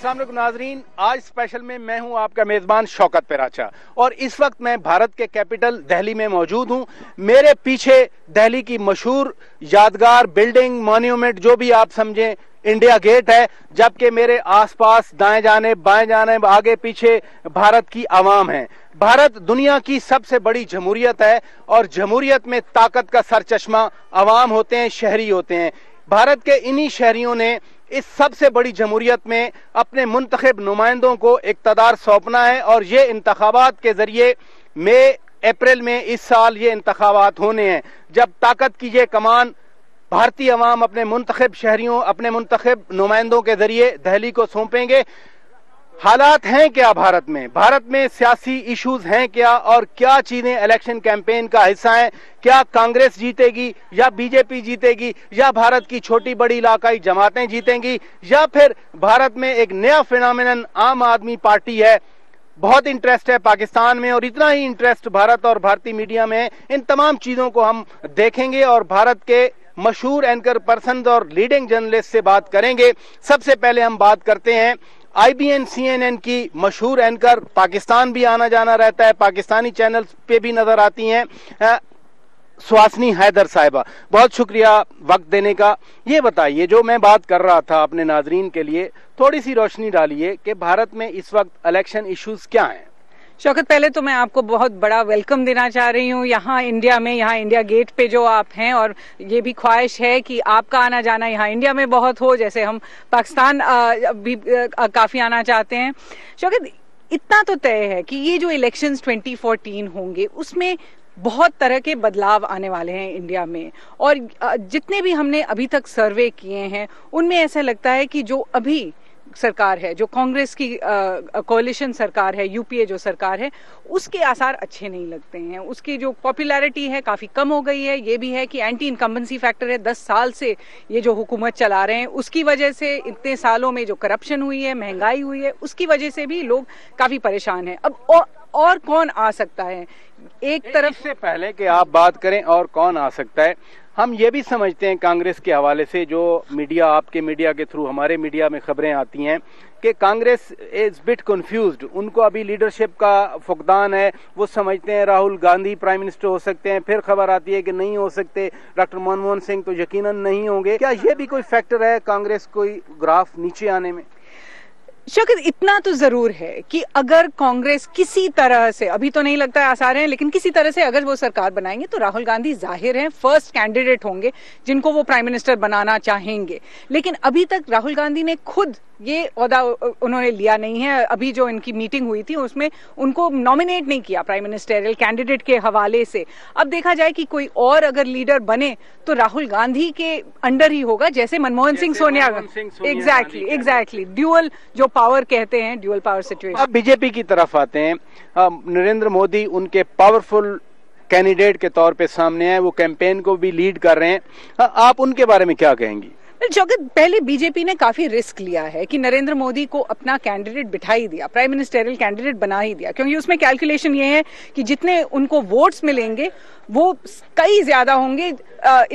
अस्सलाम वालेकुम नाजरीन, आज स्पेशल में मैं हूं आपका मेज़बान शौकत पिराचा और इस वक्त मैं भारत के कैपिटल दिल्ली में मौजूद हूं। मेरे पीछे दिल्ली की मशहूर यादगार बिल्डिंग मॉन्यूमेंट जो भी आप समझें इंडिया गेट है, जबकि मेरे आसपास दाएं जाने बाएं जाने आगे पीछे भारत की आवाम है। भारत दुनिया की सबसे बड़ी जमहूरियत है और जमहूरियत में ताकत का सरचश्मा आवाम होते हैं, शहरी होते हैं। भारत के इन्हीं शहरियों ने इस सबसे बड़ी जमहूरियत में अपने मुंतखब नुमाइंदों को इक़्तिदार सौंपना है और ये इंतखाबात के जरिए मई अप्रैल में इस साल ये इंतखाबात होने हैं, जब ताकत की ये कमान भारतीय अवाम अपने मुंतखब शहरियों अपने मुंतखब नुमाइंदों के जरिए दिल्ली को सौंपेंगे। हालात हैं क्या भारत में सियासी इश्यूज हैं क्या और क्या चीजें इलेक्शन कैंपेन का हिस्सा हैं? क्या कांग्रेस जीतेगी या बीजेपी जीतेगी या भारत की छोटी बड़ी इलाकाई जमातें जीतेंगी या फिर भारत में एक नया फिनोमिनन आम आदमी पार्टी है? बहुत इंटरेस्ट है पाकिस्तान में और इतना ही इंटरेस्ट भारत और भारतीय मीडिया में है। इन तमाम चीजों को हम देखेंगे और भारत के मशहूर एंकर पर्सन और लीडिंग जर्नलिस्ट से बात करेंगे। सबसे पहले हम बात करते हैं IBN CNN की मशहूर एंकर, पाकिस्तान भी आना जाना रहता है, पाकिस्तानी चैनल्स पे भी नजर आती हैं, सुहासनी हैदर साहिबा। बहुत शुक्रिया वक्त देने का। ये बताइए, जो मैं बात कर रहा था अपने नाजरीन के लिए, थोड़ी सी रोशनी डालिए कि भारत में इस वक्त इलेक्शन इश्यूज क्या हैं। शौकत, पहले तो मैं आपको बहुत बड़ा वेलकम देना चाह रही हूँ यहाँ इंडिया में, यहाँ इंडिया गेट पे जो आप हैं, और ये भी ख्वाहिश है कि आपका आना जाना यहाँ इंडिया में बहुत हो, जैसे हम पाकिस्तान भी काफी आना चाहते हैं। शौकत, इतना तो तय है कि ये जो इलेक्शंस 2014 होंगे उसमें बहुत तरह के बदलाव आने वाले हैं इंडिया में, और जितने भी हमने अभी तक सर्वे किए हैं उनमें ऐसा लगता है कि जो अभी सरकार है, जो कांग्रेस की कोalition सरकार है, यूपीए जो सरकार है, उसके आसार अच्छे नहीं लगते हैं। उसकी जो पॉपुलैरिटी है काफी कम हो गई है। ये भी है कि एंटी इनकम्बेंसी फैक्टर है, 10 साल से ये जो हुकूमत चला रहे हैं उसकी वजह से, इतने सालों में जो करप्शन हुई है, महंगाई हुई है, उसकी वजह से भी लोग काफी परेशान हैं। अब और कौन आ सकता है? एक तरफ से पहले कि आप बात करें और कौन आ सकता है, हम ये भी समझते हैं कांग्रेस के हवाले से, जो मीडिया, आपके मीडिया के थ्रू हमारे मीडिया में खबरें आती हैं कि कांग्रेस इज बिट कंफ्यूज्ड, उनको अभी लीडरशिप का फुकदान है। वो समझते हैं राहुल गांधी प्राइम मिनिस्टर हो सकते हैं, फिर खबर आती है कि नहीं हो सकते, डॉक्टर मनमोहन सिंह तो यकीनन नहीं होंगे। क्या ये भी कोई फैक्टर है कांग्रेस कोई ग्राफ नीचे आने में? शौकत, इतना तो जरूर है कि अगर कांग्रेस किसी तरह से, अभी तो नहीं लगता है आसार हैं, लेकिन किसी तरह से अगर वो सरकार बनाएंगे तो राहुल गांधी जाहिर है फर्स्ट कैंडिडेट होंगे जिनको वो प्राइम मिनिस्टर बनाना चाहेंगे। लेकिन अभी तक राहुल गांधी ने खुद ये ओहदा उन्होंने लिया नहीं है। अभी जो इनकी मीटिंग हुई थी उसमें उनको नॉमिनेट नहीं किया प्राइम मिनिस्टरियल कैंडिडेट के हवाले से। अब देखा जाए कि कोई और अगर लीडर बने तो राहुल गांधी के अंडर ही होगा, जैसे मनमोहन सिंह सोनिया। एग्जैक्टली ड्यूअल जो पावर कहते हैं, ड्यूअल पावर सिचुएशन। अब बीजेपी की तरफ आते हैं। नरेंद्र मोदी उनके पावरफुल कैंडिडेट के तौर पे सामने है, वो कैंपेन को भी लीड कर रहे हैं। आप उनके बारे में क्या कहेंगी? शौकत, पहले बीजेपी ने काफी रिस्क लिया है कि नरेंद्र मोदी को अपना कैंडिडेट बिठा ही दिया, प्राइम मिनिस्टरियल कैंडिडेट बना ही दिया, क्योंकि उसमें कैलकुलेशन ये है कि जितने उनको वोट्स मिलेंगे वो कई ज्यादा होंगे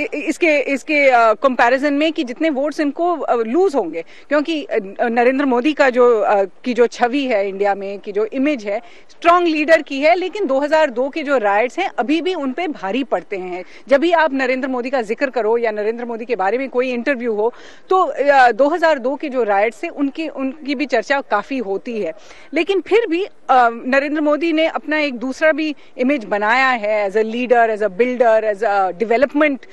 इसके कंपैरिजन में कि जितने वोट्स इनको लूज होंगे। क्योंकि नरेंद्र मोदी का जो छवि है इंडिया में, की जो इमेज है स्ट्रांग लीडर की है, लेकिन 2002 के जो राइट्स हैं अभी भी उन पे भारी पड़ते हैं। जब भी आप नरेंद्र मोदी का जिक्र करो या नरेंद्र मोदी के बारे में कोई इंटरव्यू हो तो 2002 के जो राइट्स है उनकी भी चर्चा काफी होती है। लेकिन फिर भी नरेंद्र मोदी ने अपना एक दूसरा भी इमेज बनाया है as a leader, as a builder, as a development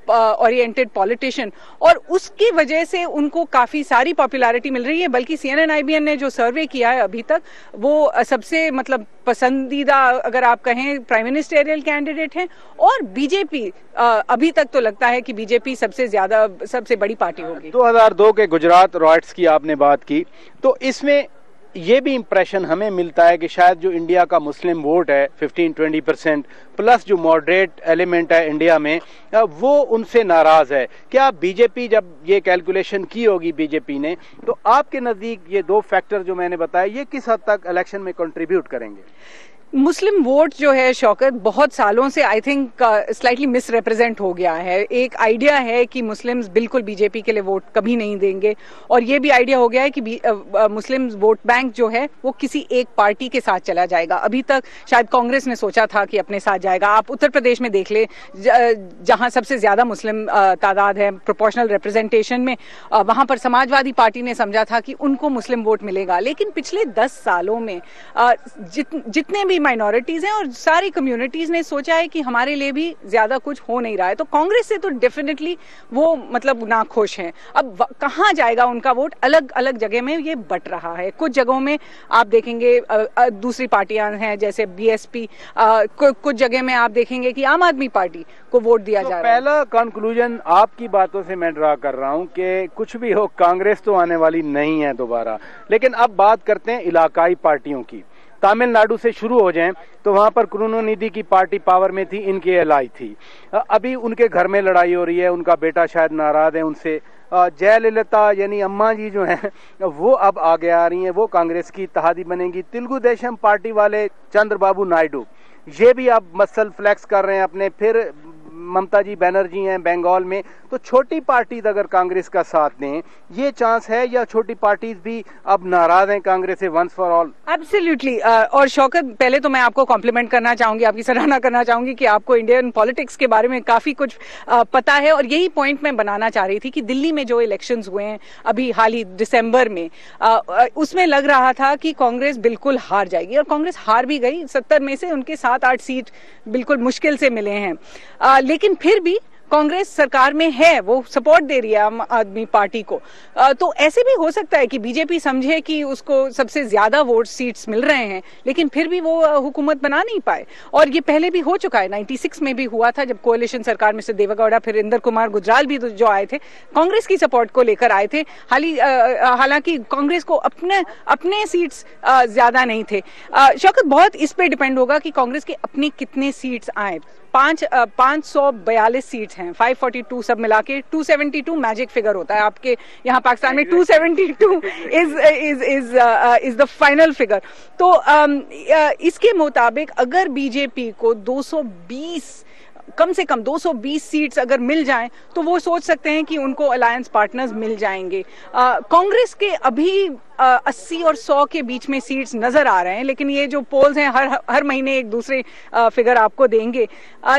oriented politician, और उसकी वजह से उनको काफी सारी पॉपुलैरिटी मिल रही है। बल्कि CNN IBN ने जो सर्वे किया है अभी तक, वो सबसे मतलब पसंदीदा अगर आप कहें प्राइम मिनिस्टरियल कैंडिडेट हैं। और बीजेपी अभी तक तो लगता है कि बीजेपी सबसे बड़ी पार्टी होगी। 2002 के गुजरात रॉयट्स की आपने बात की, तो इसमें ये भी इंप्रेशन हमें मिलता है कि शायद जो इंडिया का मुस्लिम वोट है 15-20% प्लस जो मॉडरेट एलिमेंट है इंडिया में, वो उनसे नाराज है। क्या बीजेपी, जब ये कैलकुलेशन की होगी बीजेपी ने, तो आपके नजदीक ये दो फैक्टर जो मैंने बताया ये किस हद तक इलेक्शन में कंट्रीब्यूट करेंगे? मुस्लिम वोट जो है शौकत बहुत सालों से आई थिंक स्लाइटली मिसरिप्रेजेंट हो गया है। एक आइडिया है कि मुस्लिम्स बिल्कुल बीजेपी के लिए वोट कभी नहीं देंगे, और ये भी आइडिया हो गया है कि मुस्लिम वोट बैंक जो है वो किसी एक पार्टी के साथ चला जाएगा। अभी तक शायद कांग्रेस ने सोचा था कि अपने साथ जाएगा। आप उत्तर प्रदेश में देख ले, जहां सबसे ज्यादा मुस्लिम तादाद है प्रोपोर्शनल रिप्रेजेंटेशन में, वहां पर समाजवादी पार्टी ने समझा था कि उनको मुस्लिम वोट मिलेगा। लेकिन पिछले 10 सालों में जितने भी माइनॉरिटीज हैं और सारी कम्युनिटीज ने सोचा है कि हमारे लिए भी ज्यादा कुछ हो नहीं रहा है, तो कांग्रेस से तो डेफिनेटली वो मतलब नाखुश हैं। अब कहां जाएगा उनका वोट? अलग अलग जगह में ये बट रहा है। कुछ जगहों में आप देखेंगे दूसरी पार्टियां हैं जैसे बीएसपी, कुछ जगह में आप देखेंगे कि आम आदमी पार्टी को वोट दिया जा रहा है। पहला कंक्लूजन आपकी बातों से मैं ड्रा कर रहा हूं कि कुछ भी हो कांग्रेस तो आने वाली नहीं है दोबारा। लेकिन अब बात करते हैं इलाकाई पार्टियों की। तमिलनाडु से शुरू हो जाएं तो वहां पर करुणानिधि की पार्टी पावर में थी, इनकी एलआई थी। अभी उनके घर में लड़ाई हो रही है, उनका बेटा शायद नाराज है उनसे। जयललिता यानी अम्मा जी जो हैं वो अब आगे आ रही हैं, वो कांग्रेस की इत्तेहादी बनेंगी। तेलुगु देशम पार्टी वाले चंद्रबाबू नायडू ये भी अब मसल फ्लेक्स कर रहे हैं अपने। फिर ममता जी बनर्जी हैं बंगाल में। तो छोटी पार्टीज अगर कांग्रेस का साथ दें, ये चांस है या छोटी पार्टीज भी अब नाराज हैं कांग्रेस से वंस फॉर ऑल? एब्सोल्युटली। और शौकत, पहले तो मैं आपको कॉम्प्लीमेंट करना चाहूंगी, आपकी सराहना करना चाहूंगी कि आपको इंडियन पॉलिटिक्स के बारे में काफी कुछ पता है। और यही पॉइंट मैं बनाना चाह रही थी कि दिल्ली में जो इलेक्शंस हुए हैं अभी हाल ही दिसंबर में, उसमें लग रहा था कि कांग्रेस बिल्कुल हार जाएगी, और कांग्रेस हार भी गई। 70 में से उनके 7-8 सीट बिल्कुल मुश्किल से मिले हैं। लेकिन फिर भी कांग्रेस सरकार में है, वो सपोर्ट दे रही है आम आदमी पार्टी को। तो ऐसे भी हो सकता है कि बीजेपी समझे कि उसको सबसे ज्यादा वोट सीट्स मिल रहे हैं, लेकिन फिर भी वो हुकूमत बना नहीं पाए। और ये पहले भी हो चुका है, 96 में भी हुआ था जब कोalition सरकार में से देवेगौड़ा फिर इंदर कुमार गुजराल भी जो आए थे कांग्रेस की सपोर्ट को लेकर आए थे। हालांकि कांग्रेस को अपने सीट्स ज्यादा नहीं थे। शौकत, बहुत इस पे डिपेंड होगा कि कांग्रेस के अपनी कितने सीट्स आए। 542 सीट्स हैं, 542 सब मिला के। 272 मैजिक फिगर होता है आपके यहाँ पाकिस्तान में। 272 इज द फाइनल फिगर। तो इसके मुताबिक अगर बीजेपी को 220 कम से कम 220 सीट्स अगर मिल जाएं तो वो सोच सकते हैं कि उनको अलायंस पार्टनर्स मिल जाएंगे। कांग्रेस के अभी 80 और 100 के बीच में सीट्स नजर आ रहे हैं, लेकिन ये जो पोल्स हैं हर महीने एक दूसरे फिगर आपको देंगे।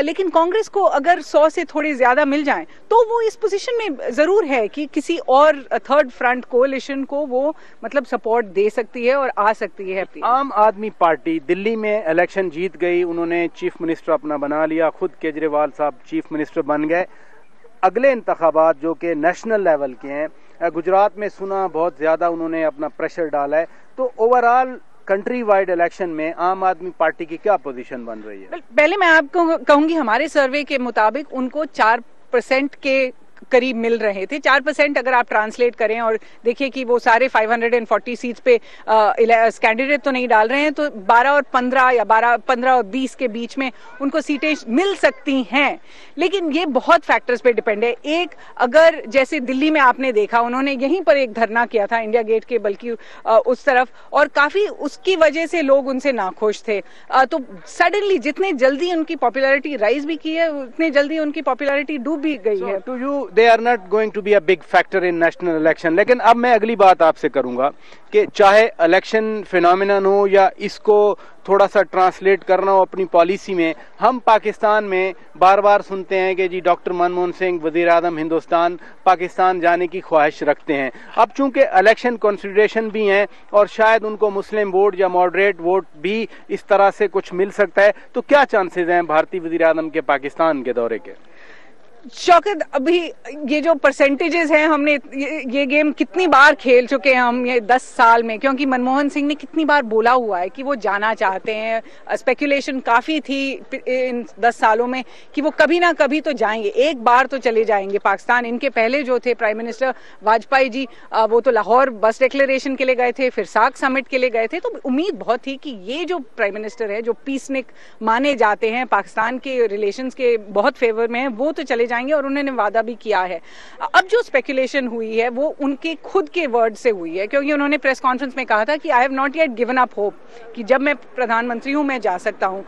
लेकिन कांग्रेस को अगर 100 से थोड़े ज्यादा मिल जाएं तो वो इस पोजीशन में जरूर है कि किसी और थर्ड फ्रंट कोalition को वो मतलब सपोर्ट दे सकती है और आ सकती है। आम आदमी पार्टी दिल्ली में इलेक्शन जीत गई, उन्होंने चीफ मिनिस्टर अपना बना लिया, खुद केजरीवाल साहब चीफ मिनिस्टर बन गए। अगले इंतखाबात जो कि नेशनल लेवल के हैं, गुजरात में सुना बहुत ज्यादा उन्होंने अपना प्रेशर डाला है, तो ओवरऑल कंट्री वाइड इलेक्शन में आम आदमी पार्टी की क्या पोजीशन बन रही है? पहले मैं आपको कहूंगी, हमारे सर्वे के मुताबिक उनको 4% के करीब मिल रहे थे। 4% अगर आप ट्रांसलेट करें और देखिए कि वो सारे 540 सीट्स पे कैंडिडेट तो नहीं डाल रहे हैं, तो 12 और 15 या 15 और 20 के बीच में उनको सीटें मिल सकती हैं। लेकिन ये बहुत फैक्टर्स पे डिपेंड है। एक, अगर जैसे दिल्ली में आपने देखा, उन्होंने यहीं पर एक धरना किया था इंडिया गेट के बल्कि उस तरफ, और काफी उसकी वजह से लोग उनसे नाखुश थे। तो सडनली जितने जल्दी उनकी पॉपुलैरिटी राइज भी की है, उतने जल्दी उनकी पॉपुलैरिटी डूब भी गई है। To you they are not going to be a big factor in national election. लेकिन अब मैं अगली बात आपसे करूंगा कि चाहे इलेक्शन फिनोमिनन हो या इसको थोड़ा सा ट्रांसलेट करना हो अपनी पॉलिसी में, हम पाकिस्तान में बार बार सुनते हैं कि जी डॉक्टर मनमोहन सिंह वजीर आजम हिंदुस्तान पाकिस्तान जाने की ख्वाहिश रखते हैं। अब चूंकि इलेक्शन कंसिडरेशन भी हैं और शायद उनको मुस्लिम वोट या मॉडरेट वोट भी इस तरह से कुछ मिल सकता है, तो क्या चांसेस हैं भारतीय वजीर आजम के पाकिस्तान के दौरे के? शौकत, अभी ये जो परसेंटेजेस हैं, हमने ये गेम कितनी बार खेल चुके हैं हम ये 10 साल में, क्योंकि मनमोहन सिंह ने कितनी बार बोला हुआ है कि वो जाना चाहते हैं। स्पेकुलेशन काफी थी इन 10 सालों में कि वो कभी ना कभी तो जाएंगे, एक बार तो चले जाएंगे पाकिस्तान। इनके पहले जो थे प्राइम मिनिस्टर वाजपेयी जी, वो तो लाहौर बस डिक्लेरेशन के लिए गए थे, फिर सार्क समिट के लिए गए थे। तो उम्मीद बहुत थी कि ये जो प्राइम मिनिस्टर है, जो पीसनिक माने जाते हैं, पाकिस्तान के रिलेशंस के बहुत फेवर में है, वो तो चले जाएंगे जाएंगे और उन्होंने वादा भी किया है। अब जो स्पेकुलेशन हुई है वो उनके खुद के वर्ड से हुई है, क्योंकि उन्होंने प्रेस कॉन्फ्रेंस में कहा था कि I have not yet given up hope कि जब मैं प्रधानमंत्री हूं मैं जा सकता हूं।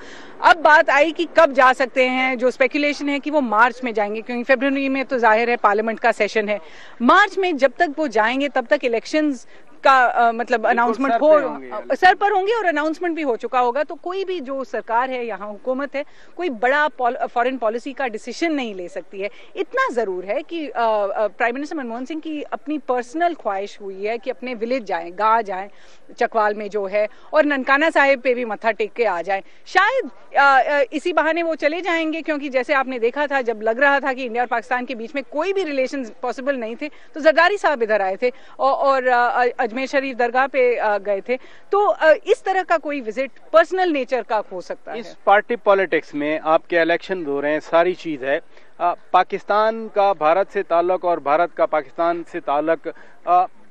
अब बात आई कि कब जा सकते हैं। जो स्पेकुलेशन है कि वो मार्च में जाएंगे, क्योंकि फरवरी में तो जाहिर है पार्लियामेंट का सेशन है। मार्च में जब तक वो जाएंगे तब तक इलेक्शंस का मतलब अनाउंसमेंट हो सर पर होंगे और अनाउंसमेंट भी हो चुका होगा। तो कोई भी जो सरकार है यहाँ हुकूमत है कोई बड़ा फॉरेन पॉलिसी का डिसीजन नहीं ले सकती है। इतना जरूर है कि प्राइम मिनिस्टर मनमोहन सिंह की अपनी पर्सनल ख्वाहिश हुई है कि अपने विलेज जाएं, गाँव जाएं चकवाल में जो है, और ननकाना साहिब पे भी मत्था टेक के आ जाएं। शायद इसी बहाने वो चले जाएंगे, क्योंकि जैसे आपने देखा था जब लग रहा था कि इंडिया और पाकिस्तान के बीच में कोई भी रिलेशन पॉसिबल नहीं थे तो जरदारी साहब इधर आए थे और अजमेर शरीफ दरगाह पे गए थे। तो इस तरह का कोई विजिट पर्सनल नेचर का हो सकता है। इस पार्टी पॉलिटिक्स में आपके इलेक्शन हो रहे हैं, सारी चीज है। पाकिस्तान का भारत से ताल्लुक और भारत का पाकिस्तान से ताल्लुक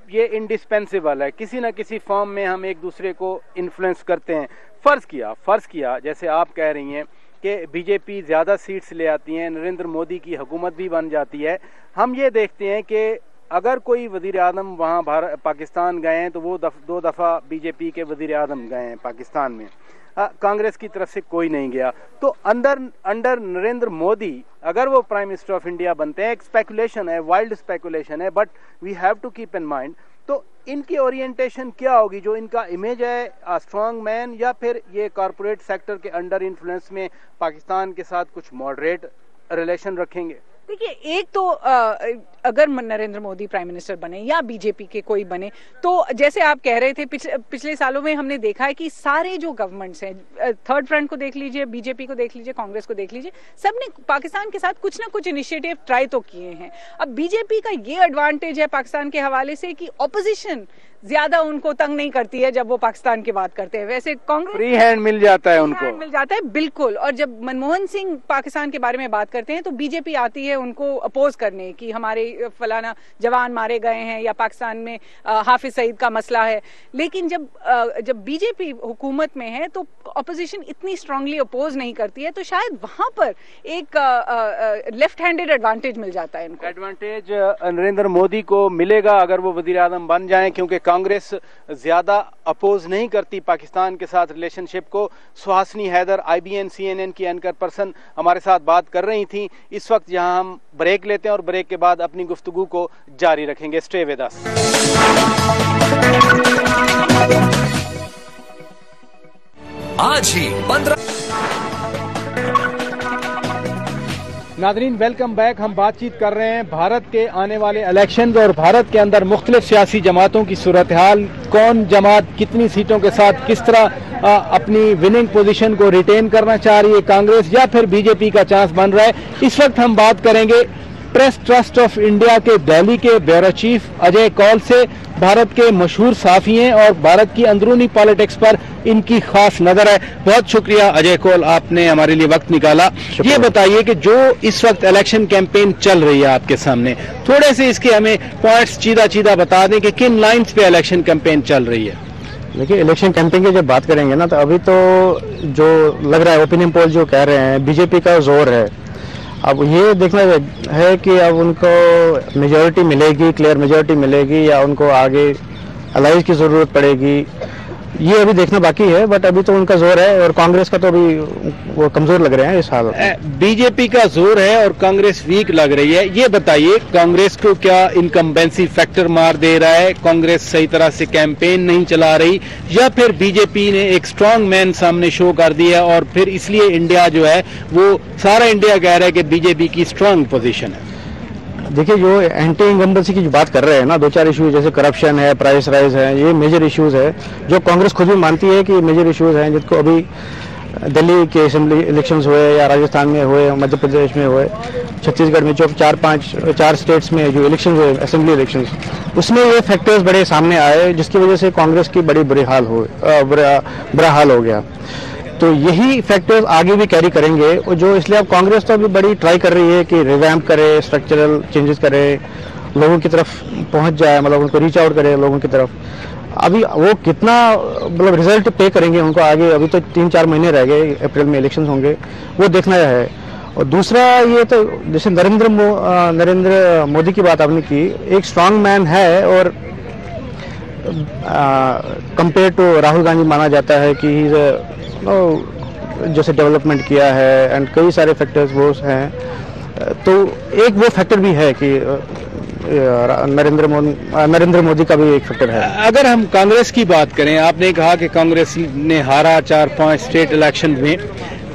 ये इंडिस्पेंसिबल है। किसी न किसी फॉर्म में हम एक दूसरे को इन्फ्लुएंस करते हैं। फर्ज किया जैसे आप कह रही हैं कि बीजेपी ज़्यादा सीट्स ले आती हैं, नरेंद्र मोदी की हुकूमत भी बन जाती है। हम ये देखते हैं कि अगर कोई वज़ीर आज़म वहाँ पाकिस्तान गए हैं तो वो दो दफ़ा बीजेपी के वज़ीर आज़म गए हैं पाकिस्तान में, कांग्रेस की तरफ से कोई नहीं गया। तो अंडर नरेंद्र मोदी अगर वो प्राइम मिनिस्टर ऑफ इंडिया बनते हैं, एक स्पेकुलेशन है, वाइल्ड स्पेकुलेशन है, but we have to keep in mind, तो इनकी ओरिएंटेशन क्या होगी? जो इनका इमेज है स्ट्रॉन्ग मैन, या फिर ये कॉरपोरेट सेक्टर के अंडर इन्फ्लुएंस में पाकिस्तान के साथ कुछ मॉडरेट रिलेशन रखेंगे? देखिए, एक तो अगर नरेंद्र मोदी प्राइम मिनिस्टर बने या बीजेपी के कोई बने, तो जैसे आप कह रहे थे पिछले सालों में हमने देखा है कि सारे जो गवर्नमेंट्स हैं, थर्ड फ्रंट को देख लीजिए, बीजेपी को देख लीजिए, कांग्रेस को देख लीजिए, सबने पाकिस्तान के साथ कुछ ना कुछ इनिशिएटिव ट्राई तो किए हैं। अब बीजेपी का ये एडवांटेज है पाकिस्तान के हवाले से कि ऑपोजिशन ज्यादा उनको तंग नहीं करती है जब वो पाकिस्तान की बात करते हैं। वैसे कांग्रेस फ्री हैंड मिल जाता है, उनको मिल जाता है, बिल्कुल। और जब मनमोहन सिंह पाकिस्तान के बारे में बात करते हैं तो बीजेपी आती है उनको अपोज करने की हमारे फलाना जवान मारे गए हैं या पाकिस्तान में हाफिज सईद का मसला है। लेकिन जब बीजेपी हुकूमत में है तो ऑपोजिशन इतनी स्ट्रांगली अपोज नहीं करती है, तो शायद वहां पर एक लेफ्ट हैंडेड एडवांटेज मिल जाता है इनको। एडवांटेज नरेंद्र मोदी को मिलेगा अगर वो वजीर आजम बन जाएं, क्योंकि कांग्रेस ज्यादा अपोज नहीं करती पाकिस्तान के साथ रिलेशनशिप को। सुहासिनी हैदर IBN CNN की एंकर पर्सन हमारे साथ बात कर रही थी। इस वक्त यहाँ हम ब्रेक लेते हैं और ब्रेक के बाद अपनी गुफ्तगू को जारी रखेंगे। Stay with us. आज ही 15 नादरीन, वेलकम बैक। हम बातचीत कर रहे हैं भारत के आने वाले इलेक्शंस और भारत के अंदर मुख्तलिफ सियासी जमातों की सूरत हाल, कौन जमात कितनी सीटों के साथ किस तरह अपनी विनिंग पोजीशन को रिटेन करना चाह रही है, कांग्रेस या फिर बीजेपी का चांस बन रहा है। इस वक्त हम बात करेंगे प्रेस ट्रस्ट ऑफ इंडिया के दिल्ली के ब्यूरो चीफ अजय कौल से। भारत के मशहूर साफी हैं और भारत की अंदरूनी पॉलिटिक्स पर इनकी खास नजर है। बहुत शुक्रिया अजय कौल, आपने हमारे लिए वक्त निकाला। ये बताइए कि जो इस वक्त इलेक्शन कैंपेन चल रही है आपके सामने, थोड़े से इसके हमें पॉइंट्स चीदा बता दें कि किन लाइंस पे इलेक्शन कैंपेन चल रही है। देखिए, इलेक्शन कैंपेन की जब बात करेंगे ना, तो अभी तो जो लग रहा है ओपिनियन पोल जो कह रहे हैं बीजेपी का जोर है। अब ये देखना है कि अब उनको मेजॉरिटी मिलेगी, क्लियर मेजॉरिटी मिलेगी, या उनको आगे अलाइज की जरूरत पड़ेगी, ये अभी देखना बाकी है। बट अभी तो उनका जोर है और कांग्रेस का तो अभी वो कमजोर लग रहे हैं इस हाल में। बीजेपी का जोर है और कांग्रेस वीक लग रही है। ये बताइए, कांग्रेस को क्या इनकम्बेंसी फैक्टर मार दे रहा है? कांग्रेस सही तरह से कैंपेन नहीं चला रही, या फिर बीजेपी ने एक स्ट्रांग मैन सामने शो कर दिया और फिर इसलिए इंडिया जो है वो सारा इंडिया कह रहा है कि बीजेपी की स्ट्रांग पोजीशन है? देखिए, जो एंटी इनकम्बेंसी की जो बात कर रहे हैं ना, दो चार इश्यूज जैसे करप्शन है, प्राइस राइज है, ये मेजर इश्यूज है जो कांग्रेस खुद भी मानती है कि मेजर इश्यूज हैं, जिसको अभी दिल्ली के असेंबली इलेक्शंस हुए या राजस्थान में हुए, मध्य प्रदेश में हुए, छत्तीसगढ़ में जो चार स्टेट्स में जो इलेक्शन हुए असेंबली इलेक्शंस, उसमें ये फैक्टर्स बड़े सामने आए जिसकी वजह से कांग्रेस की बड़ी बुरा हाल हो गया। तो यही फैक्टर्स आगे भी कैरी करेंगे, और जो इसलिए अब कांग्रेस तो अभी बड़ी ट्राई कर रही है कि रिवैम्प करे, स्ट्रक्चरल चेंजेस करे, लोगों की तरफ पहुंच जाए, मतलब उनको रीच आउट करे लोगों की तरफ। अभी वो कितना मतलब रिजल्ट पे करेंगे उनको आगे, अभी तो 3-4 महीने रह गए, अप्रैल में इलेक्शन होंगे, वो देखना है। और दूसरा ये तो जैसे नरेंद्र मोदी की बात आपने की, एक स्ट्रांग मैन है और कंपेयर टू राहुल गांधी माना जाता है कि जैसे डेवलपमेंट किया है एंड कई सारे फैक्टर्स वो हैं, तो एक वो फैक्टर भी है कि नरेंद्र मोदी का भी एक फैक्टर है। अगर हम कांग्रेस की बात करें, आपने कहा कि कांग्रेस ने हारा 4-5 स्टेट इलेक्शन में,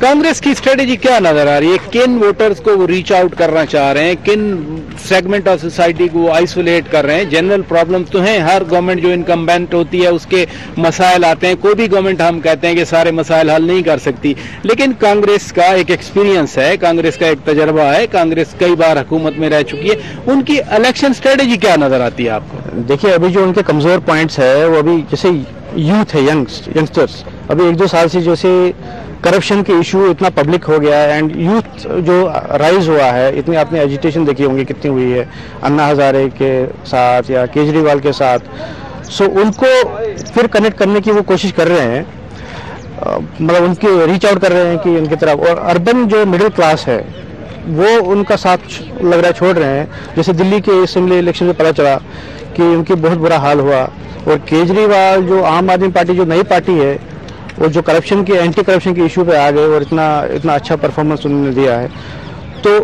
कांग्रेस की स्ट्रेटेजी क्या नजर आ रही है? किन वोटर्स को वो रीच आउट करना चाह रहे हैं, किन सेगमेंट ऑफ सोसाइटी को आइसोलेट कर रहे हैं? जनरल प्रॉब्लम्स तो हैं, हर गवर्नमेंट जो इनकम्बेंट होती है उसके मसाइल आते हैं, कोई भी गवर्नमेंट हम कहते हैं कि सारे मसाइल हल नहीं कर सकती, लेकिन कांग्रेस का एक एक्सपीरियंस है, कांग्रेस का एक तजर्बा है, कांग्रेस कई बार हुकूमत में रह चुकी है, उनकी इलेक्शन स्ट्रेटेजी क्या नजर आती है आपको? देखिए, अभी जो उनके कमजोर पॉइंट्स है वो अभी जैसे यूथ है, यंगस्टर्स, अभी 1-2 साल से जैसे करप्शन के इशू इतना पब्लिक हो गया है एंड यूथ जो राइज हुआ है, इतनी आपने एजिटेशन देखी होंगी कितनी हुई है अन्ना हजारे के साथ या केजरीवाल के साथ, सो उनको फिर कनेक्ट करने की वो कोशिश कर रहे हैं, मतलब उनके रीच आउट कर रहे हैं कि उनकी तरफ, और अर्बन जो मिडिल क्लास है वो उनका साथ लग रहा है छोड़ रहे हैं। जैसे दिल्ली के असेंबली इलेक्शन में पता चला कि उनकी बहुत बुरा हाल हुआ, और केजरीवाल जो आम आदमी पार्टी जो नई पार्टी है वो जो करप्शन के एंटी करप्शन के इशू पे आ गए और इतना अच्छा परफॉर्मेंस उन्होंने दिया है, तो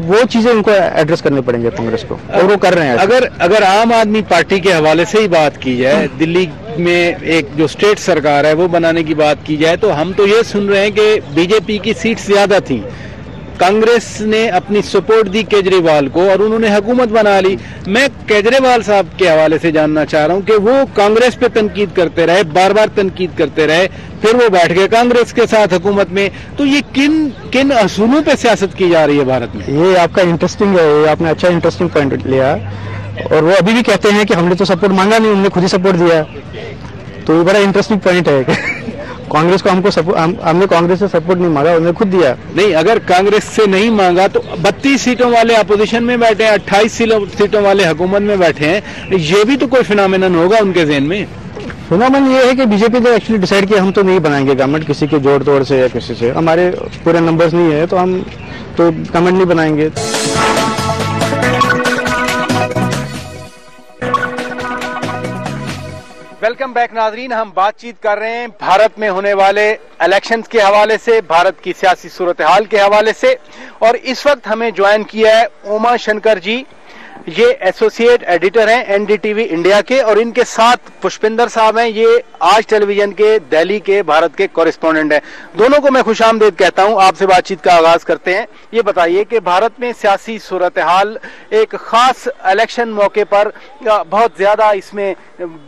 वो चीजें उनको एड्रेस करने पड़ेंगे कांग्रेस को, और वो कर रहे हैं। अगर आम आदमी पार्टी के हवाले से ही बात की जाए, दिल्ली में एक जो स्टेट सरकार है वो बनाने की बात की जाए, तो हम तो ये सुन रहे हैं कि बीजेपी की सीट्स ज्यादा थी, कांग्रेस ने अपनी सपोर्ट दी केजरीवाल को और उन्होंने हुकूमत बना ली। मैं केजरीवाल साहब के हवाले से जानना चाह रहा हूं कि वो कांग्रेस पे तनकीद करते रहे, बार बार तनकीद करते रहे, फिर वो बैठ गए कांग्रेस के साथ हुकूमत में, तो ये किन असूलों पे सियासत की जा रही है भारत में? ये आपका इंटरेस्टिंग है, ये आपने अच्छा इंटरेस्टिंग पॉइंट लिया, और वो अभी भी कहते हैं कि हमने तो सपोर्ट मांगा नहीं, उन्होंने खुद ही सपोर्ट दिया, तो ये बड़ा इंटरेस्टिंग पॉइंट है। कांग्रेस को हमने कांग्रेस से सपोर्ट नहीं मांगा, उन्होंने खुद दिया। नहीं, अगर कांग्रेस से नहीं मांगा तो 32 सीटों वाले अपोजिशन में बैठे हैं, 28 सीटों वाले हुकूमत में बैठे हैं, ये भी तो कोई फिनोमेनन होगा उनके ज़हन में। फिनोमेनन ये है कि बीजेपी ने एक्चुअली डिसाइड किया हम तो नहीं बनाएंगे गवर्नमेंट किसी के जोड़ तोड़ से या किसी से, हमारे पूरे नंबर्स नहीं है तो हम तो गवर्नमेंट नहीं बनाएंगे। वेलकम बैक नाजरीन, हम बातचीत कर रहे हैं भारत में होने वाले इलेक्शंस के हवाले से, भारत की सियासी सूरत हाल के हवाले से, और इस वक्त हमें ज्वाइन किया है उमा शंकर जी, ये एसोसिएट एडिटर हैं एनडीटीवी इंडिया के, और इनके साथ पुष्पिंदर साहब हैं, ये आज टेलीविजन के दिल्ली के भारत के कॉरेस्पोंडेंट हैं। दोनों को मैं खुशामदीद कहता हूं, आपसे बातचीत का आगाज करते हैं। ये बताइए कि भारत में सियासी सूरत हाल एक खास इलेक्शन मौके पर बहुत ज्यादा इसमें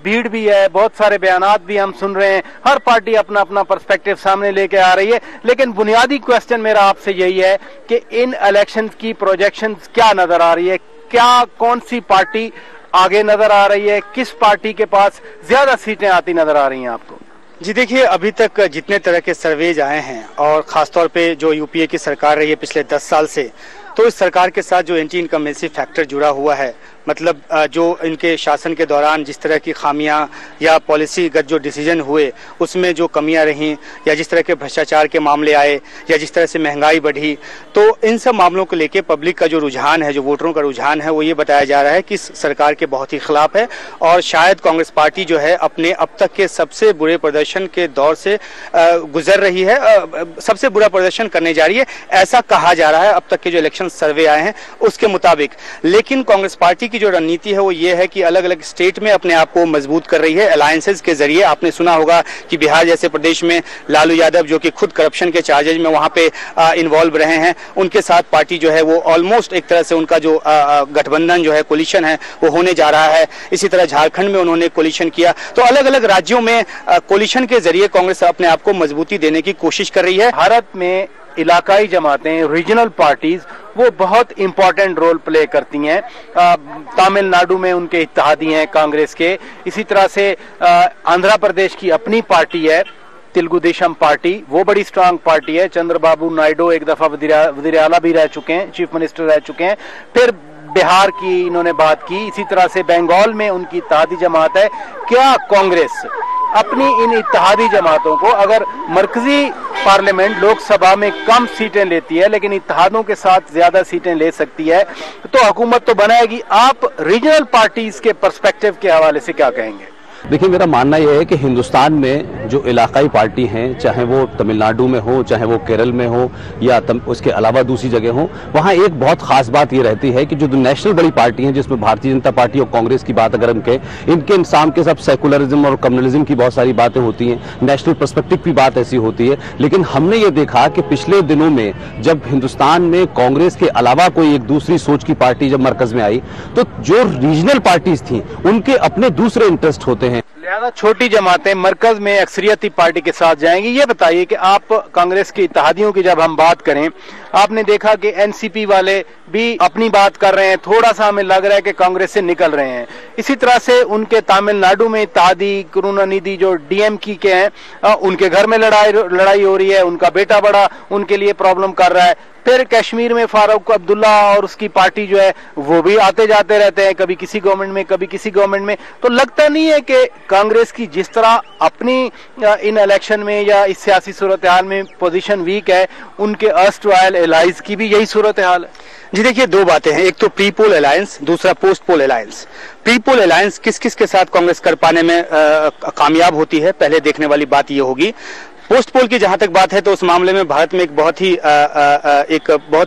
भीड़ भी है, बहुत सारे बयानात भी हम सुन रहे हैं, हर पार्टी अपना अपना पर्सपेक्टिव सामने लेके आ रही है, लेकिन बुनियादी क्वेश्चन मेरा आपसे यही है कि इन इलेक्शन की प्रोजेक्शन क्या नजर आ रही है, क्या कौन सी पार्टी आगे नजर आ रही है, किस पार्टी के पास ज्यादा सीटें आती नजर आ रही हैं आपको? जी देखिए, अभी तक जितने तरह के सर्वेज आए हैं, और खासतौर पे जो यूपीए की सरकार रही है पिछले 10 साल से, तो इस सरकार के साथ जो एंटी इनकम्बेंसी फैक्टर जुड़ा हुआ है, मतलब जो इनके शासन के दौरान जिस तरह की खामियां या पॉलिसीगत जो डिसीजन हुए उसमें जो कमियां रहीं, या जिस तरह के भ्रष्टाचार के मामले आए, या जिस तरह से महंगाई बढ़ी, तो इन सब मामलों को लेके पब्लिक का जो रुझान है, जो वोटरों का रुझान है, वो ये बताया जा रहा है कि इस सरकार के बहुत ही खिलाफ है, और शायद कांग्रेस पार्टी जो है अपने अब तक के सबसे बुरे प्रदर्शन के दौर से गुजर रही है, सबसे बुरा प्रदर्शन करने जा रही है, ऐसा कहा जा रहा है अब तक के जो इलेक्शन सर्वे आए हैं उसके मुताबिक। लेकिन कांग्रेस पार्टी जो रणनीति है वो ये है कि अलग अलग स्टेट में अपने आप को मजबूत कर रही है अलायंसेस के जरिए। आपने सुना होगा कि बिहार जैसे प्रदेश में लालू यादव, जो कि खुद करप्शन के चार्जेज में वहां पे इन्वॉल्व रहे हैं, उनके साथ पार्टी जो है वो ऑलमोस्ट एक तरह से उनका जो गठबंधन जो है, कोलिशन है, वो होने जा रहा है। इसी तरह झारखंड में उन्होंने कोलिशन किया, तो अलग अलग राज्यों में कोलिशन के जरिए कांग्रेस अपने आप को मजबूती देने की कोशिश कर रही है। भारत में इलाकाई जमातें, रीजनल पार्टीज, वो बहुत इंपॉर्टेंट रोल प्ले करती हैं। तमिलनाडु में उनके इत्तेहादी हैं कांग्रेस के, इसी तरह से आंध्र प्रदेश की अपनी पार्टी है तेलुगु देशम पार्टी, वो बड़ी स्ट्रांग पार्टी है। चंद्रबाबू नायडू एक दफा वजीर आला भी रह चुके हैं, चीफ मिनिस्टर रह चुके हैं। फिर बिहार की इन्होंने बात की, इसी तरह से बंगाल में उनकी इत्तेहादी जमात है। क्या कांग्रेस अपनी इन इत्तेहादी जमातों को अगर मरकजी पार्लियामेंट लोकसभा में कम सीटें लेती है लेकिन इत्तेहादों के साथ ज्यादा सीटें ले सकती है, तो हुकूमत तो बनाएगी। आप रीजनल पार्टीज के पर्सपेक्टिव के हवाले से क्या कहेंगे? देखिए, मेरा मानना यह है कि हिंदुस्तान में जो इलाकाई पार्टी हैं, चाहे वो तमिलनाडु में हो, चाहे वो केरल में हो या उसके अलावा दूसरी जगह हो, वहाँ एक बहुत खास बात ये रहती है कि जो नेशनल बड़ी पार्टी हैं, जिसमें भारतीय जनता पार्टी और कांग्रेस की बात अगर हम कहें, इनके सामने सब सेकुलरिज्म और कम्युनलिज्म की बहुत सारी बातें होती हैं, नेशनल पर्सपेक्टिव की बात ऐसी होती है। लेकिन हमने ये देखा कि पिछले दिनों में जब हिंदुस्तान में कांग्रेस के अलावा कोई एक दूसरी सोच की पार्टी जब मरकज में आई, तो जो रीजनल पार्टीज थी उनके अपने दूसरे इंटरेस्ट होते हैं। लिहाजा छोटी जमातें मरकज में अक्सरियती पार्टी के साथ जाएंगी। ये बताइए कि आप कांग्रेस के इत्तेहादियों की जब हम बात करें, आपने देखा कि एनसीपी वाले भी अपनी बात कर रहे हैं, थोड़ा सा हमें लग रहा है कि कांग्रेस से निकल रहे हैं। इसी तरह से उनके तमिलनाडु में इत्तेहादी करुणानिधि जो डीएमके के हैं, उनके घर में लड़ाई हो रही है, उनका बेटा बड़ा उनके लिए प्रॉब्लम कर रहा है। फिर कश्मीर में फारूक अब्दुल्ला और उसकी पार्टी जो है वो भी आते जाते रहते हैं, कभी किसी गवर्नमेंट में कभी किसी गवर्नमेंट में। तो लगता नहीं है कि कांग्रेस की जिस तरह अपनी इन इलेक्शन में या इस सियासी सूरत हाल में पोजीशन वीक है, उनके अर्स्टवाइल एलाइज की भी यही सूरत हाल है? जी देखिए, दो बातें हैं, एक तो प्री पोल अलायंस, दूसरा post poll alliance. Pre poll alliance किस किस के साथ कांग्रेस कर पाने में कामयाब होती है, पहले देखने वाली बात ये होगी। पोस्ट पोल की जहां तक बात है तो उस मामले में भारत में एक बहुत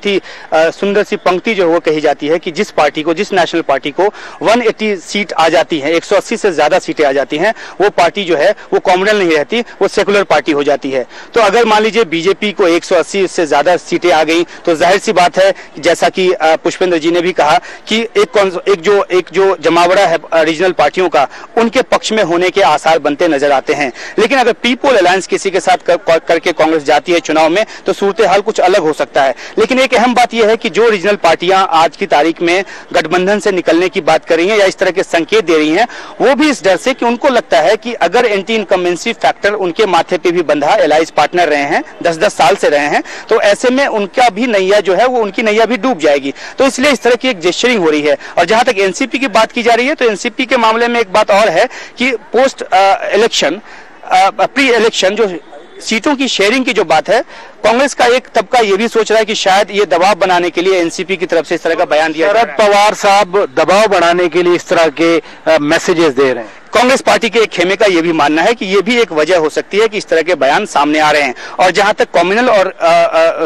ही सुंदर सी पंक्ति जो है वो कही जाती है कि जिस नेशनल पार्टी को 180 सीट आ जाती है, 180 से ज्यादा सीटें आ जाती हैं, वो पार्टी जो है वो कॉम्युनल नहीं रहती, वो सेकुलर पार्टी हो जाती है। तो अगर मान लीजिए बीजेपी को 180 से ज्यादा सीटें आ गई तो जाहिर सी बात है, जैसा कि पुष्पेंद्र जी ने भी कहा कि एक जो जमावड़ा है रीजनल पार्टियों का, उनके पक्ष में होने के आसार बनते नजर आते हैं। लेकिन अगर प्री पोल अलायंस किसी के करके कांग्रेस जाती है चुनाव में तो सूरत हाल कुछ अलग हो सकता है। लेकिन एक अहम बात यह है कि जो रीजनल पार्टियां आज की तारीख में गठबंधन से निकलने की बात कर रही हैं या इस तरह के संकेत दे रही हैं, वो भी इस डर से कि उनको लगता है कि अगर एंटी इनकम्बेंसी फैक्टर उनके माथे पे भी बंधा, एलाइज पार्टनर रहे हैं, 10-10 साल से रहे हैं, तो ऐसे में उनका भी नैया जो है वो उनकी नैया भी डूब जाएगी। तो इसलिए इस तरह की एक जेस्चरिंग हो रही है। और जहां तक एनसीपी की बात की जा रही है तो एनसीपी के मामले में एक बात और है कि पोस्ट इलेक्शन प्री इलेक्शन जो सीटों की शेयरिंग की जो बात है, कांग्रेस का एक तबका ये भी सोच रहा है कि शायद ये दबाव बनाने के लिए एनसीपी की तरफ से इस तरह का बयान दिया। शरद पवार साहब दबाव बढ़ाने के लिए इस तरह के मैसेजेस दे रहे हैं। कांग्रेस पार्टी के एक खेमे का यह भी मानना है कि यह भी एक वजह हो सकती है कि इस तरह के बयान सामने आ रहे हैं। और जहां तक कम्युनल और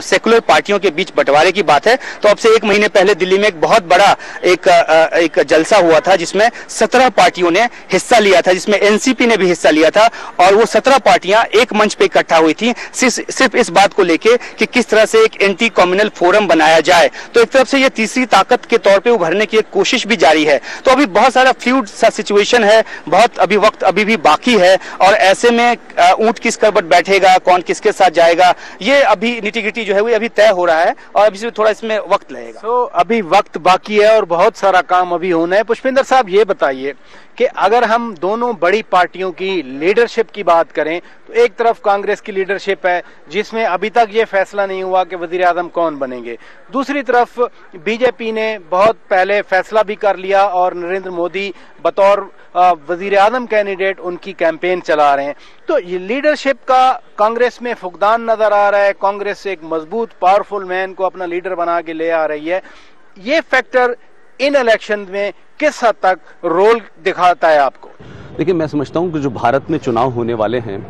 सेकुलर पार्टियों के बीच बंटवारे की बात है तो अब से 1 महीने पहले दिल्ली में एक बहुत बड़ा एक जलसा हुआ था जिसमें 17 पार्टियों ने हिस्सा लिया था, जिसमें एनसीपी ने भी हिस्सा लिया था। और वो 17 पार्टियां एक मंच पे इकट्ठा हुई थी सिर्फ इस बात को लेके कि किस तरह से एक एंटी कम्युनल फोरम बनाया जाए। तो एक तरफ से ये तीसरी ताकत के तौर पर उभरने की एक कोशिश भी जारी है। तो अभी बहुत सारा फ्लूइड सा सिचुएशन है, बहुत अभी वक्त अभी भी बाकी है। और ऐसे में ऊंट किस करवट बैठेगा, कौन किसके साथ जाएगा, ये अभी निटी-गिटी जो है वो अभी तय हो रहा है और अभी थोड़ा इसमें वक्त लगेगा। तो अभी वक्त बाकी है और बहुत सारा काम अभी होना है। पुष्पेंद्र साहब, ये बताइए कि अगर हम दोनों बड़ी पार्टियों की लीडरशिप की बात करें तो एक तरफ कांग्रेस की लीडरशिप है जिसमें अभी तक ये फैसला नहीं हुआ कि वजीर आजम कौन बनेंगे, दूसरी तरफ बीजेपी ने बहुत पहले फैसला भी कर लिया और नरेंद्र मोदी बतौर वजीर आजम कैंडिडेट उनकी कैंपेन चला रहे हैं। तो ये लीडरशिप का कांग्रेस में फुकदान नजर आ रहा है। कांग्रेस एक मजबूत पावरफुल मैन को अपना लीडर बना के ले आ रही है। ये फैक्टर इन इलेक्शन में किस हद तक रोल दिखाता है आपको? देखिए, मैं समझता हूं कि जो भारत में चुनाव होने वाले हैं,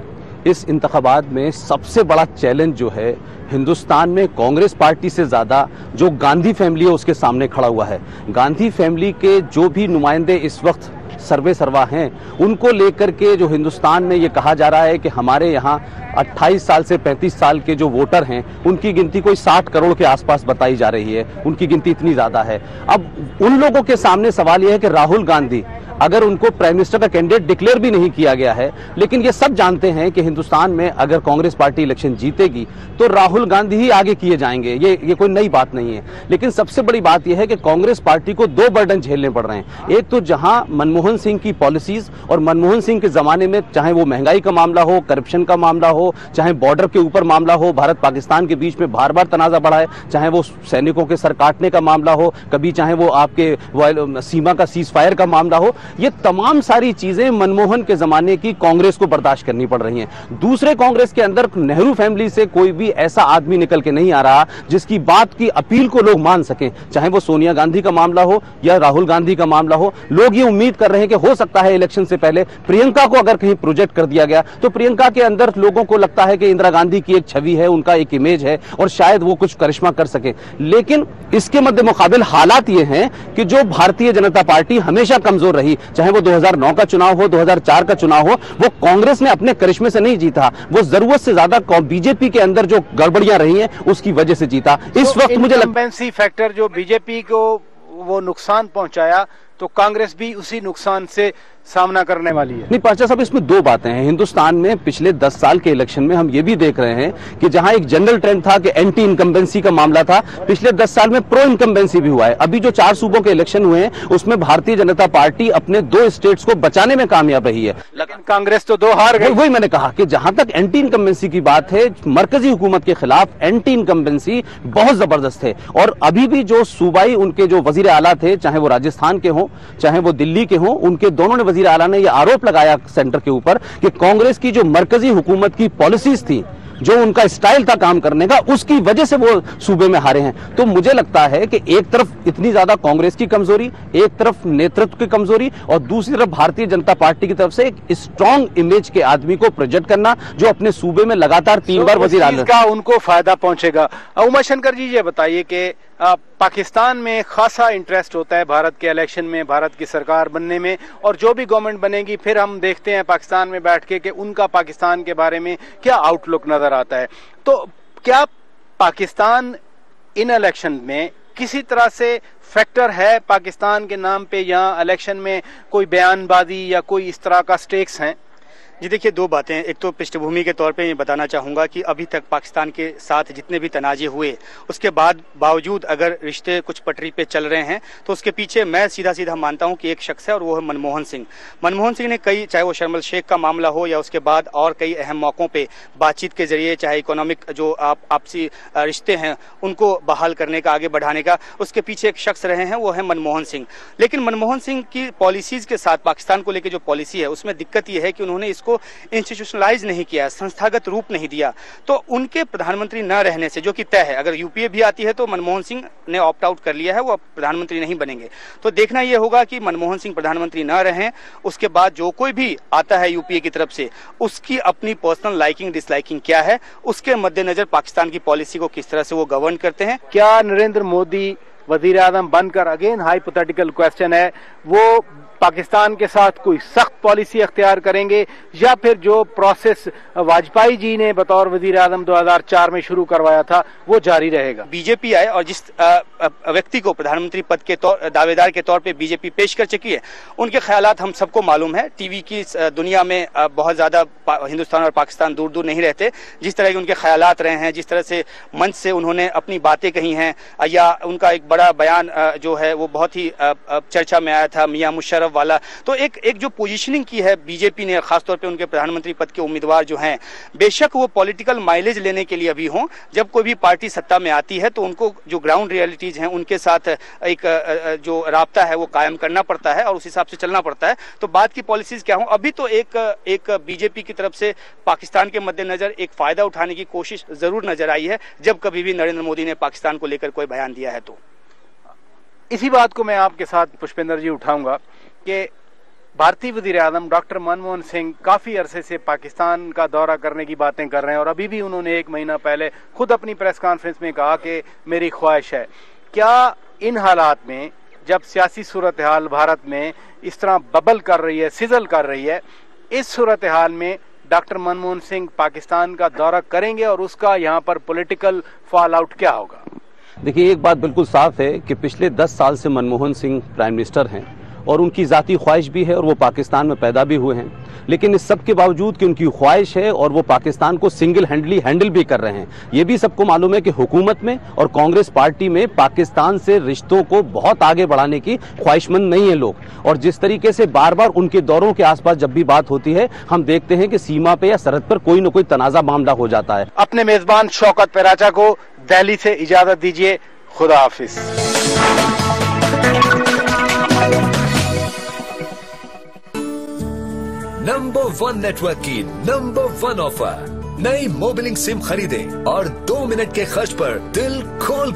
इस इंतखाबात में सबसे बड़ा चैलेंज जो है हिंदुस्तान में कांग्रेस पार्टी से ज्यादा जो गांधी फैमिली है उसके सामने खड़ा हुआ है। गांधी फैमिली के जो भी नुमाइंदे इस वक्त सर्वे सर्वा हैं, उनको लेकर के जो हिंदुस्तान में ये कहा जा रहा है कि हमारे यहाँ 28 साल से 35 साल के जो वोटर हैं उनकी गिनती कोई 60 करोड़ के आसपास बताई जा रही है, उनकी गिनती इतनी ज्यादा है। अब उन लोगों के सामने सवाल यह है कि राहुल गांधी, अगर उनको प्राइम मिनिस्टर का कैंडिडेट डिक्लेयर भी नहीं किया गया है, लेकिन ये सब जानते हैं कि हिंदुस्तान में अगर कांग्रेस पार्टी इलेक्शन जीतेगी तो राहुल गांधी ही आगे किए जाएंगे, ये कोई नई बात नहीं है। लेकिन सबसे बड़ी बात यह है कि कांग्रेस पार्टी को 2 बर्डन झेलने पड़ रहे हैं। एक तो जहां मनमोहन सिंह की पॉलिसीज और मनमोहन सिंह के जमाने में चाहे वो महंगाई का मामला हो, करप्शन का मामला हो, चाहे बॉर्डर के ऊपर मामला हो, भारत पाकिस्तान के बीच में बार बार तनाजा बढ़ा है, चाहे वो सैनिकों के सर काटने का मामला हो, कभी चाहे वो आपके सीमा का सीज फायर का मामला हो, ये तमाम सारी चीजें मनमोहन के जमाने की कांग्रेस को बर्दाश्त करनी पड़ रही हैं। दूसरे कांग्रेस के अंदर नेहरू फैमिली से कोई भी ऐसा आदमी निकल के नहीं आ रहा जिसकी बात की अपील को लोग मान सकें, चाहे वो सोनिया गांधी का मामला हो या राहुल गांधी का मामला हो। लोग ये उम्मीद कर रहे हैं कि हो सकता है इलेक्शन से पहले प्रियंका को अगर कहीं प्रोजेक्ट कर दिया गया तो प्रियंका के अंदर लोगों को लगता है कि इंदिरा गांधी की एक छवि है, उनका एक इमेज है और शायद वो कुछ करिश्मा कर सके। लेकिन इसके मद्दे मुकाबिल हालात ये हैं कि जो भारतीय जनता पार्टी हमेशा कमजोर रही, चाहे वो 2009 का चुनाव हो, 2004 का चुनाव हो, वो कांग्रेस ने अपने करिश्मे से नहीं जीता, वो जरूरत से ज्यादा बीजेपी के अंदर जो गड़बड़ियां रही हैं उसकी वजह से जीता। इस वक्त मुझे इनकम्बेंसी फैक्टर जो बीजेपी को वो नुकसान पहुंचाया, तो कांग्रेस भी उसी नुकसान से सामना करने वाली है। नहीं पाचा साहब, इसमें दो बातें हैं। हिंदुस्तान में पिछले 10 साल के इलेक्शन में हम ये भी देख रहे हैं कि जहां एक जनरल ट्रेंड था कि एंटी इनकम्बेंसी का मामला था, पिछले 10 साल में प्रो इनकम्बेंसी भी हुआ है। अभी जो 4 सूबों के इलेक्शन हुए हैं उसमें भारतीय जनता पार्टी अपने 2 स्टेट्स को बचाने में कामयाब रही है, लेकिन कांग्रेस तो 2 हार गई। वही मैंने कहा कि जहां तक एंटी इनकम्बेंसी की बात है, मरकजी हुकूमत के खिलाफ एंटी इनकम्बेंसी बहुत जबरदस्त है। और अभी भी जो सूबाई उनके जो वजीर आला थे, चाहे वो राजस्थान के हों चाहे वो दिल्ली के हों, उनके दोनों ने वजीर आला ने यह आरोप लगाया सेंटर के ऊपर कि कांग्रेस की जो मरकजी हुकूमत की पॉलिसीज थी, जो उनका स्टाइल था काम करने का, उसकी वजह से वो सूबे में हारे हैं। तो मुझे लगता है कि एक तरफ इतनी ज्यादा कांग्रेस की कमजोरी, एक तरफ नेतृत्व की कमजोरी और दूसरी तरफ भारतीय जनता पार्टी की तरफ से एक स्ट्रांग इमेज के आदमी को प्रोजेक्ट करना जो अपने सूबे में लगातार 3 बार वजीर आला का उनको फायदा पहुंचेगा। उमा शंकर जी ये बताइए कि पाकिस्तान में खासा इंटरेस्ट होता है भारत के इलेक्शन में, भारत की सरकार बनने में, और जो भी गवर्नमेंट बनेगी फिर हम देखते हैं पाकिस्तान में बैठ के कि उनका पाकिस्तान के बारे में क्या आउटलुक नजर आता है। तो क्या पाकिस्तान इन इलेक्शन में किसी तरह से फैक्टर है पाकिस्तान के नाम पे, यहाँ इलेक्शन में कोई बयानबाजी या कोई इस तरह का स्टेक्स हैं? जी देखिए, 2 बातें। एक तो पृष्ठभूमि के तौर पे ये बताना चाहूँगा कि अभी तक पाकिस्तान के साथ जितने भी तनाजे हुए, उसके बावजूद अगर रिश्ते कुछ पटरी पे चल रहे हैं तो उसके पीछे मैं सीधा मानता हूँ कि एक शख्स है और वो है मनमोहन सिंह। मनमोहन सिंह ने कई, चाहे वो शर्मल शेख का मामला हो या उसके बाद और कई अहम मौकों पर बातचीत के जरिए, चाहे इकोनॉमिक जो आपसी रिश्ते हैं उनको बहाल करने का, आगे बढ़ाने का, उसके पीछे एक शख्स रहे हैं, वो है मनमोहन सिंह। लेकिन मनमोहन सिंह की पॉलिसीज के साथ पाकिस्तान को लेकर जो पॉलिसी है उसमें दिक्कत यह है कि उन्होंने इसको इंस्टीट्यूशनलाइज नहीं किया, संस्थागत रूप नहीं दिया। तो उनके प्रधानमंत्री न रहने से, जो कि तय है, अगर यूपीए भी आती है तो मनमोहन सिंह ने ऑप्ट आउट कर लिया है, वो प्रधानमंत्री नहीं बनेंगे। तो देखना यह होगा कि मनमोहन सिंह प्रधानमंत्री न रहें, उसके बाद जो कोई भी आता है यूपीए की तरफ से उसकी अपनी पर्सनल लाइकिंग डिसलाइकिंग क्या है, उसके मद्देनजर पाकिस्तान की पॉलिसी को किस तरह से वो गवर्न करते हैं। क्या नरेंद्र मोदी वजीर आजम बनकर, अगेन हाइपोथेटिकल क्वेश्चन है, वो पाकिस्तान के साथ कोई सख्त पॉलिसी अख्तियार करेंगे या फिर जो प्रोसेस वाजपेयी जी ने बतौर वजीर आजम 2004 में शुरू करवाया था वो जारी रहेगा? बीजेपी आए और जिस व्यक्ति को प्रधानमंत्री पद के दावेदार के तौर पे बीजेपी पेश कर चुकी है, उनके ख्यालात हम सबको मालूम है। टीवी की दुनिया में बहुत ज्यादा हिंदुस्तान और पाकिस्तान दूर दूर नहीं रहते। जिस तरह के उनके ख्यालात रहे हैं, जिस तरह से मंच से उन्होंने अपनी बातें कही हैं, या उनका एक बड़ा बयान जो है वो बहुत ही चर्चा में आया था, मियां मुशर्रफ वाला। तो एक जो पोजीशनिंग की है बीजेपी ने, खासतौर पे उनके प्रधानमंत्री पद के उम्मीदवार जो हैं, बेशक वो पॉलिटिकल माइलेज लेने के लिए अभी हों, जब कोई भी पार्टी सत्ता में आती है तो उनको जो ग्राउंड रियलिटीज हैं उनके साथ एक जो राब्ता है वो कायम करना पड़ता है और उस हिसाब से चलना पड़ता है। तो बात की पॉलिसीज क्या हो, अभी तो एक बीजेपी की तरफ से पाकिस्तान के मद्देनजर एक फायदा उठाने की कोशिश जरूर नजर आई है जब कभी भी नरेंद्र मोदी ने पाकिस्तान को लेकर कोई बयान दिया है। तो इसी बात को मैं आपके साथ पुष्पेंद्र जी उठाऊंगा कि भारतीय वजीर आजम डॉक्टर मनमोहन सिंह काफी अरसे से पाकिस्तान का दौरा करने की बातें कर रहे हैं और अभी भी उन्होंने 1 महीना पहले खुद अपनी प्रेस कॉन्फ्रेंस में कहा कि मेरी ख्वाहिश है। क्या इन हालात में, जब सियासी सूरत हाल भारत में इस तरह बबल कर रही है, सिजल कर रही है, इस सूरत हाल में डॉक्टर मनमोहन सिंह पाकिस्तान का दौरा करेंगे और उसका यहाँ पर पॉलिटिकल फॉल आउट क्या होगा? देखिए, एक बात बिल्कुल साफ है कि पिछले 10 साल से मनमोहन सिंह प्राइम मिनिस्टर हैं और उनकी जाती ख्वाहिश भी है और वो पाकिस्तान में पैदा भी हुए हैं। लेकिन इस सब के बावजूद कि उनकी ख्वाहिश है और वो पाकिस्तान को सिंगल हैंडली हैंडल भी कर रहे हैं, ये भी सबको मालूम है कि हुकूमत में और कांग्रेस पार्टी में पाकिस्तान से रिश्तों को बहुत आगे बढ़ाने की ख्वाहिशमंद नहीं है लोग। और जिस तरीके से बार बार उनके दौरों के आसपास जब भी बात होती है, हम देखते हैं कि सीमा पे या सरहद पर कोई न कोई तनाजा मामला हो जाता है। अपने मेजबान शौकत पेराचा को दिल्ली से इजाजत दीजिए। खुदा हाफिज। नंबर 1 नेटवर्क की नंबर 1 ऑफर। नई मोबिलिंग सिम खरीदें और 2 मिनट के खर्च पर दिल खोल